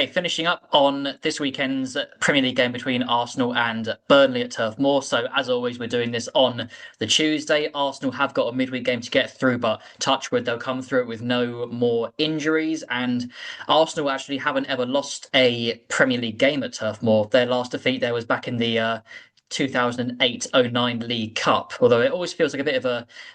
Okay, finishing up on this weekend's Premier League game between Arsenal and Burnley at Turf Moor. So, as always, we're doing this on the Tuesday. Arsenal have got a midweek game to get through, but touch wood, they'll come through it with no more injuries. And Arsenal actually haven't ever lost a Premier League game at Turf Moor. Their last defeat there was back in the 2008-09 League Cup, although it always feels like a bit of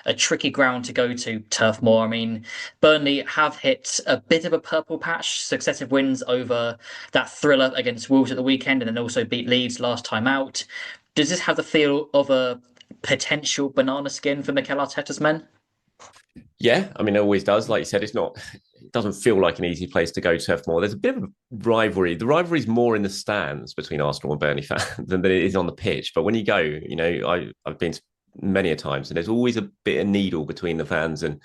a tricky ground to go to, Turf Moor. I mean, Burnley have hit a bit of a purple patch, successive wins over that thriller against Wolves at the weekend, and then also beat Leeds last time out. Does this have the feel of a potential banana skin for Mikel Arteta's men? Yeah, I mean, it always does. Like you said, it doesn't feel like an easy place to go, Turf Moor. There's a bit of a rivalry. The rivalry is more in the stands between Arsenal and Burnley fans than it is on the pitch. But when you go, I've been many a times, and there's always a bit of needle between the fans. And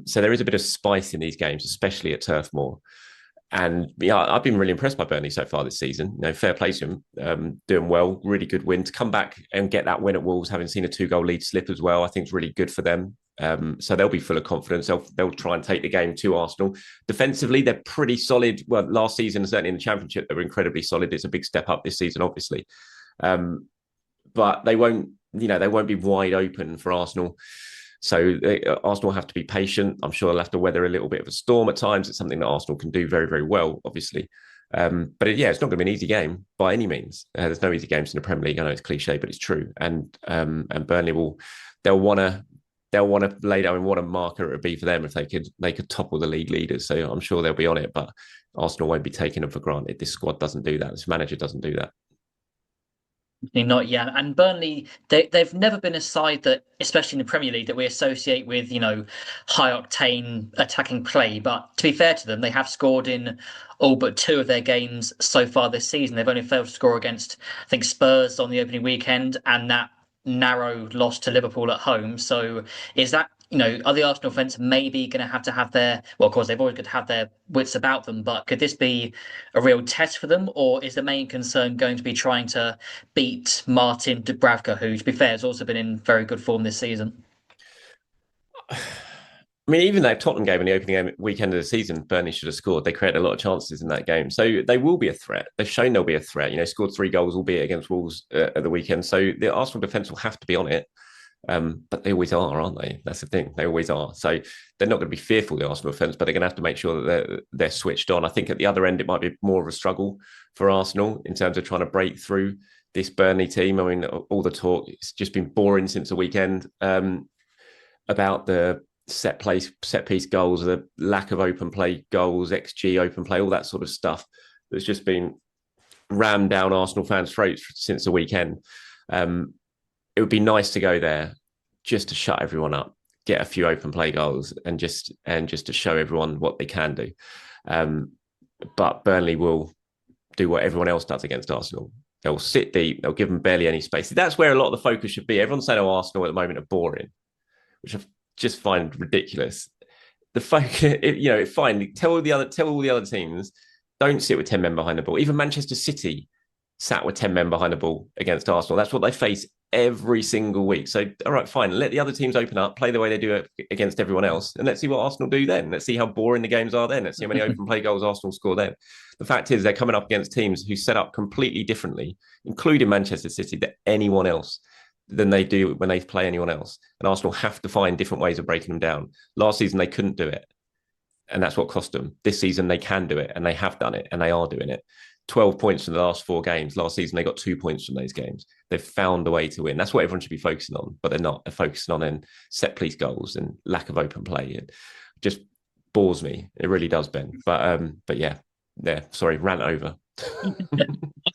so there is a bit of spice in these games, especially at Turf Moor. And yeah, I've been really impressed by Burnley so far this season. Fair play to them, doing well, really good win. To come back and get that win at Wolves, having seen a 2-goal lead slip as well, I think is really good for them. So they'll be full of confidence. They'll try and take the game to Arsenal. Defensively, they're pretty solid. Well, last season, certainly in the Championship, they were incredibly solid. It's a big step up this season, obviously. But they won't be wide open for Arsenal. So Arsenal have to be patient. I'm sure they'll have to weather a little bit of a storm at times. It's something that Arsenal can do very, very well, obviously. It's not going to be an easy game by any means. There's no easy games in the Premier League. I know it's cliche, but it's true. And Burnley they'll want to lay down what a marker it would be for them if they could topple the league leaders. So I'm sure they'll be on it, but Arsenal won't be taking them for granted. This squad doesn't do that. This manager doesn't do that. Not yet. And Burnley, they've never been a side that, especially in the Premier League, that we associate with, high octane attacking play. But to be fair to them, they have scored in all but two of their games so far this season. They've only failed to score against, I think, Spurs on the opening weekend and that narrow loss to Liverpool at home. So is that, are the Arsenal fans maybe going to have their, well, of course, they've always got to have their wits about them, but could this be a real test for them? Or is the main concern going to be trying to beat Martin Dubravka, who, to be fair, has also been in very good form this season? I mean, even that Tottenham game in the opening weekend of the season, Burnley should have scored. They created a lot of chances in that game. So they will be a threat. They've shown they'll be a threat. Scored 3 goals, albeit against Wolves at the weekend. So the Arsenal defence will have to be on it. But they always are, aren't they? That's the thing. They always are. So they're not going to be fearful, the Arsenal defence, but they're going to have to make sure that they're switched on. I think at the other end, it might be more of a struggle for Arsenal in terms of trying to break through this Burnley team. I mean, all the talk, it's just been boring since the weekend about the set piece goals, the lack of open play goals, XG open play, all that sort of stuff that's just been rammed down Arsenal fans' throats since the weekend. It would be nice to go there just to shut everyone up, get a few open play goals, and just to show everyone what they can do. But Burnley will do what everyone else does against Arsenal. They'll sit deep. They'll give them barely any space. That's where a lot of the focus should be. Everyone's saying, "Oh, Arsenal at the moment are boring," which I just find ridiculous. The focus, fine. Tell all the other teams, don't sit with 10 men behind the ball. Even Manchester City sat with 10 men behind the ball against Arsenal. That's what they face every single week. So, all right, fine. Let the other teams open up, play the way they do it against everyone else, and let's see what Arsenal do then. Let's see how boring the games are then. Let's see how many open play goals Arsenal score then. The fact is, they're coming up against teams who set up completely differently, including Manchester City, than they do when they play anyone else. And Arsenal have to find different ways of breaking them down. Last season, they couldn't do it. And that's what cost them. This season, they can do it, and they have done it, and they are doing it. 12 points from the last 4 games. Last season, they got 2 points from those games. They've found a way to win. That's what everyone should be focusing on, but they're not. They're focusing on set piece goals and lack of open play. It just bores me. It really does, Ben. But yeah. Sorry, rant over.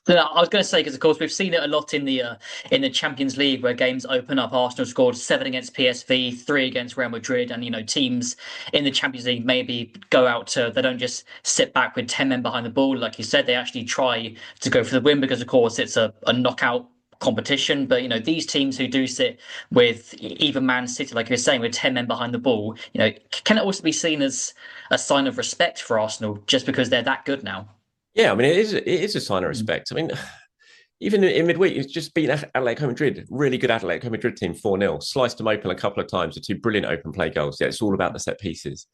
I was going to say, because of course we've seen it a lot in the Champions League where games open up. Arsenal scored 7 against PSV, 3 against Real Madrid, and teams in the Champions League maybe go out to, they don't just sit back with 10 men behind the ball, like you said. They actually try to go for the win because of course it's a knockout competition. But these teams who do sit with even Man City, like you're saying, with 10 men behind the ball, can it also be seen as a sign of respect for Arsenal just because they're that good now? Yeah, I mean, it is a sign of respect. I mean, even in midweek, it's just beaten Atletico Madrid, really good Atletico Madrid team, 4-0, sliced them open a couple of times with 2 brilliant open play goals. Yeah, it's all about the set pieces.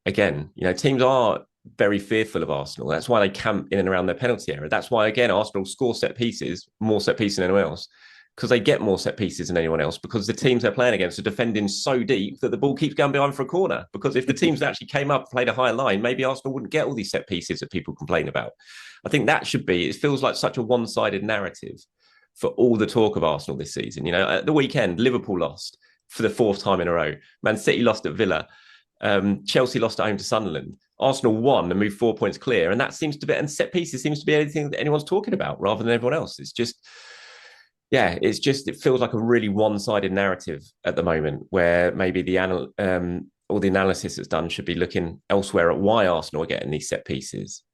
Again, teams are very fearful of Arsenal. That's why they camp in and around their penalty area. That's why, again, Arsenal score set pieces, more set pieces than anyone else, because they get more set pieces than anyone else, because the teams they're playing against are defending so deep that the ball keeps going behind for a corner. Because if the teams that actually came up, played a higher line, maybe Arsenal wouldn't get all these set pieces that people complain about. I think that should be, it feels like such a one-sided narrative for all the talk of Arsenal this season. You know, at the weekend, Liverpool lost for the fourth time in a row. Man City lost at Villa. Chelsea lost at home to Sunderland. Arsenal won and moved 4 points clear. And that seems to be, and set pieces seems to be anything that anyone's talking about rather than everyone else. It's just, yeah, it's just, it feels like a really one-sided narrative at the moment where maybe all the analysis that's done should be looking elsewhere at why Arsenal are getting these set pieces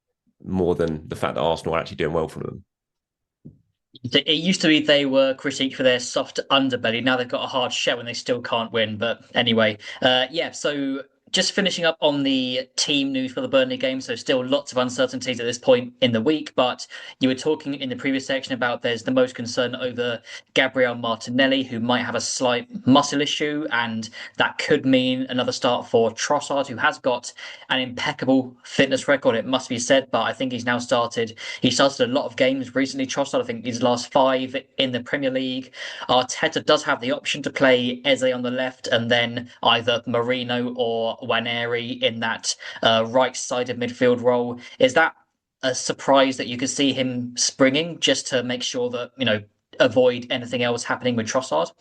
more than the fact that Arsenal are actually doing well from them. It used to be they were critiqued for their soft underbelly. Now they've got a hard shell and they still can't win. But anyway, yeah. So just finishing up on the team news for the Burnley game. So still lots of uncertainties at this point in the week. But you were talking in the previous section about there's the most concern over Gabriel Martinelli, who might have a slight muscle issue, and that could mean another start for Trossard, who has got an impeccable fitness record, it must be said. But I think he's now started. He started a lot of games recently. Trossard, I think his last five in the Premier League. Arteta does have the option to play Eze on the left and then either Marino or Waneri in that right-sided midfield role. Is that a surprise that you could see him springing just to make sure that, avoid anything else happening with Trossard?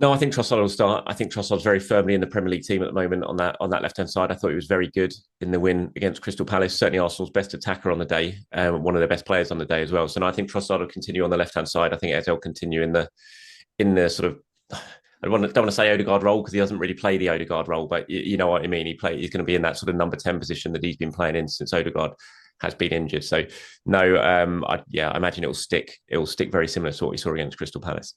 No, I think Trossard will start. I think Trossard's very firmly in the Premier League team at the moment on that left hand side. I thought he was very good in the win against Crystal Palace. Certainly Arsenal's best attacker on the day, one of their best players on the day as well. So no, I think Trossard will continue on the left hand side. I think Eze will continue in the sort of, I don't want to say Odegaard role because he doesn't really play the Odegaard role, but you know what I mean. He's going to be in that sort of number 10 position that he's been playing in since Odegaard has been injured. So no, I imagine it will stick very similar to what we saw against Crystal Palace.